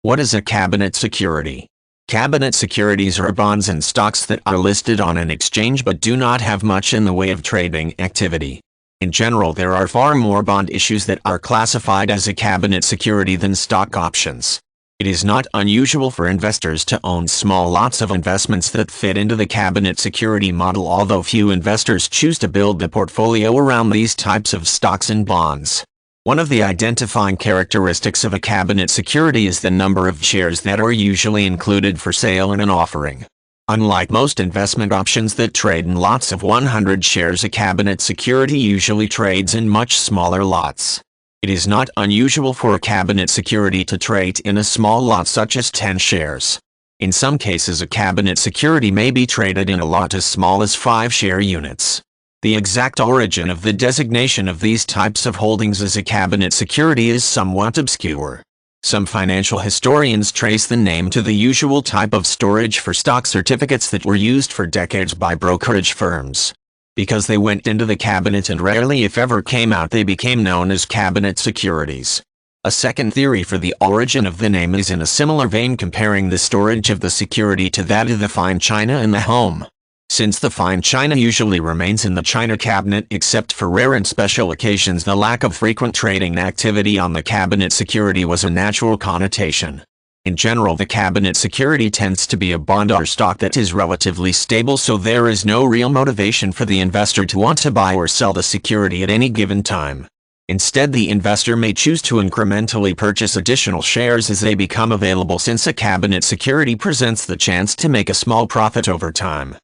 What is a cabinet security? Cabinet securities are bonds and stocks that are listed on an exchange but do not have much in the way of trading activity. In general, there are far more bond issues that are classified as a cabinet security than stock options. It is not unusual for investors to own small lots of investments that fit into the cabinet security model, although few investors choose to build the portfolio around these types of stocks and bonds. One of the identifying characteristics of a cabinet security is the number of shares that are usually included for sale in an offering. Unlike most investment options that trade in lots of 100 shares, a cabinet security usually trades in much smaller lots. It is not unusual for a cabinet security to trade in a small lot such as 10 shares. In some cases, a cabinet security may be traded in a lot as small as 5 share units. The exact origin of the designation of these types of holdings as a cabinet security is somewhat obscure. Some financial historians trace the name to the usual type of storage for stock certificates that were used for decades by brokerage firms. Because they went into the cabinet and rarely if ever came out, they became known as cabinet securities. A second theory for the origin of the name is in a similar vein, comparing the storage of the security to that of the fine china in the home. Since the fine china usually remains in the china cabinet except for rare and special occasions, the lack of frequent trading activity on the cabinet security was a natural connotation. In general, the cabinet security tends to be a bond or stock that is relatively stable, so there is no real motivation for the investor to want to buy or sell the security at any given time. Instead, the investor may choose to incrementally purchase additional shares as they become available, since a cabinet security presents the chance to make a small profit over time.